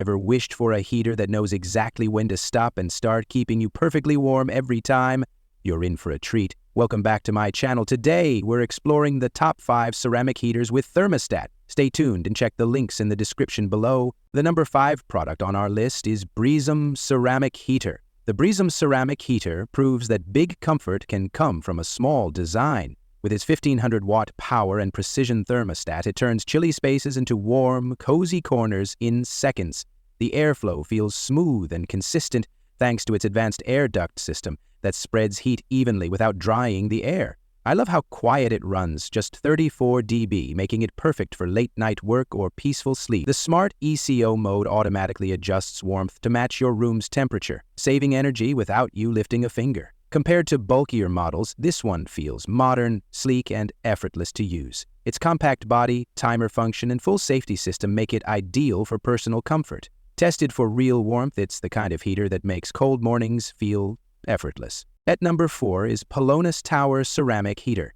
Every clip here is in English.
Ever wished for a heater that knows exactly when to stop and start, keeping you perfectly warm every time? You're in for a treat. Welcome back to my channel. Today, we're exploring the top 5 ceramic heaters with thermostat. Stay tuned and check the links in the description below. The number 5 product on our list is BREEZOME Ceramic Heater. The BREEZOME Ceramic Heater proves that big comfort can come from a small design. With its 1500-watt power and precision thermostat, it turns chilly spaces into warm, cozy corners in seconds. The airflow feels smooth and consistent thanks to its advanced air duct system that spreads heat evenly without drying the air. I love how quiet it runs, just 34 dB, making it perfect for late-night work or peaceful sleep. The smart ECO mode automatically adjusts warmth to match your room's temperature, saving energy without you lifting a finger. Compared to bulkier models, this one feels modern, sleek, and effortless to use. Its compact body, timer function, and full safety system make it ideal for personal comfort. Tested for real warmth, it's the kind of heater that makes cold mornings feel effortless. At number 4 is PELONIS Tower Ceramic Heater.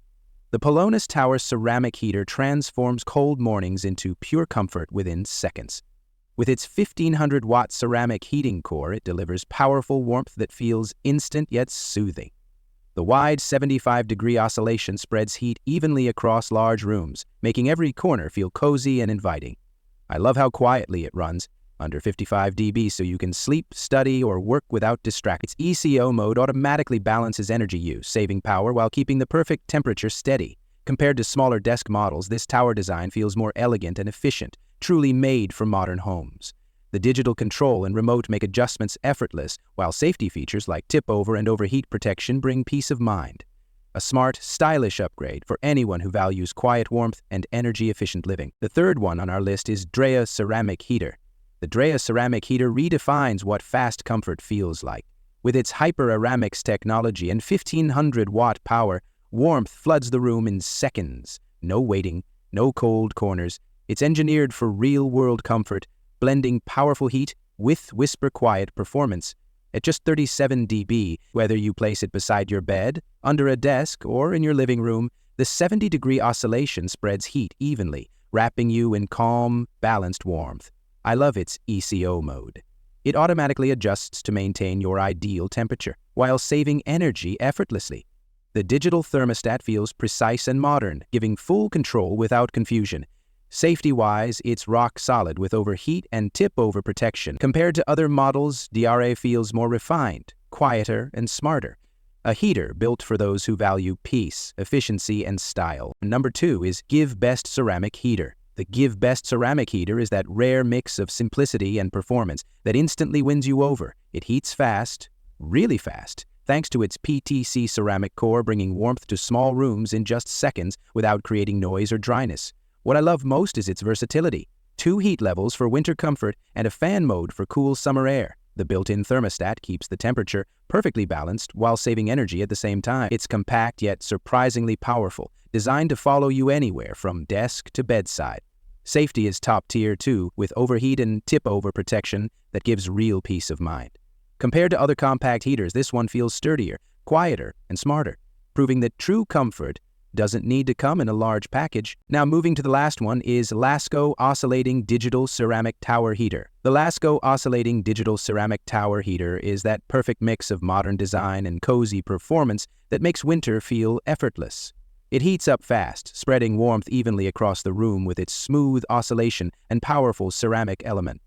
The PELONIS Tower Ceramic Heater transforms cold mornings into pure comfort within seconds. With its 1500-watt ceramic heating core, it delivers powerful warmth that feels instant yet soothing. The wide 75-degree oscillation spreads heat evenly across large rooms, making every corner feel cozy and inviting. I love how quietly it runs, under 55 dB, so you can sleep, study, or work without distractions. Its ECO mode automatically balances energy use, saving power while keeping the perfect temperature steady. Compared to smaller desk models, this tower design feels more elegant and efficient, truly made for modern homes. The digital control and remote make adjustments effortless, while safety features like tip-over and overheat protection bring peace of mind. A smart, stylish upgrade for anyone who values quiet warmth and energy-efficient living. The third one on our list is Dreo Ceramic Heater. The Dreo Ceramic Heater redefines what fast comfort feels like. With its hyper-aramics technology and 1500-watt power, warmth floods the room in seconds. No waiting, no cold corners. It's engineered for real-world comfort, blending powerful heat with whisper-quiet performance. At just 37 dB, whether you place it beside your bed, under a desk, or in your living room, the 70-degree oscillation spreads heat evenly, wrapping you in calm, balanced warmth. I love its ECO mode. It automatically adjusts to maintain your ideal temperature, while saving energy effortlessly. The digital thermostat feels precise and modern, giving full control without confusion. Safety-wise, it's rock solid with overheat and tip-over protection. Compared to other models, Dreo feels more refined, quieter, and smarter. A heater built for those who value peace, efficiency, and style. Number 2 is GiveBest Ceramic Heater. The GiveBest Ceramic Heater is that rare mix of simplicity and performance that instantly wins you over. It heats fast, really fast, thanks to its PTC ceramic core, bringing warmth to small rooms in just seconds without creating noise or dryness. What I love most is its versatility. 2 heat levels for winter comfort and a fan mode for cool summer air. The built-in thermostat keeps the temperature perfectly balanced while saving energy at the same time. It's compact yet surprisingly powerful, designed to follow you anywhere from desk to bedside. Safety is top tier too, with overheat and tip-over protection that gives real peace of mind. Compared to other compact heaters, this one feels sturdier, quieter, and smarter, proving that true comfort doesn't need to come in a large package. Now moving to the last one is Lasko Oscillating Digital Ceramic Tower Heater. The Lasko Oscillating Digital Ceramic Tower Heater is that perfect mix of modern design and cozy performance that makes winter feel effortless. It heats up fast, spreading warmth evenly across the room with its smooth oscillation and powerful ceramic element.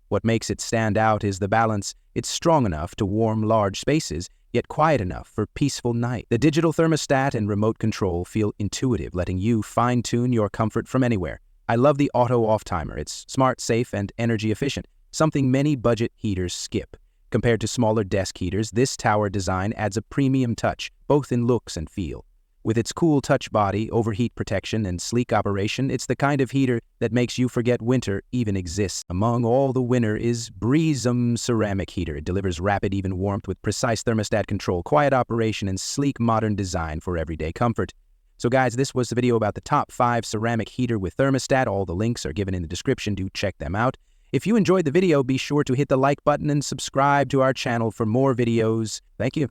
What makes it stand out is the balance. It's strong enough to warm large spaces, yet quiet enough for peaceful night. The digital thermostat and remote control feel intuitive, letting you fine-tune your comfort from anywhere. I love the auto-off timer. It's smart, safe, and energy efficient, something many budget heaters skip. Compared to smaller desk heaters, this tower design adds a premium touch, both in looks and feel. With its cool touch body, overheat protection, and sleek operation, it's the kind of heater that makes you forget winter even exists. Among all, the winner is BREEZOME Ceramic Heater. It delivers rapid, even warmth with precise thermostat control, quiet operation, and sleek modern design for everyday comfort. So guys, this was the video about the top 5 ceramic heater with thermostat. All the links are given in the description. Do check them out. If you enjoyed the video, be sure to hit the like button and subscribe to our channel for more videos. Thank you.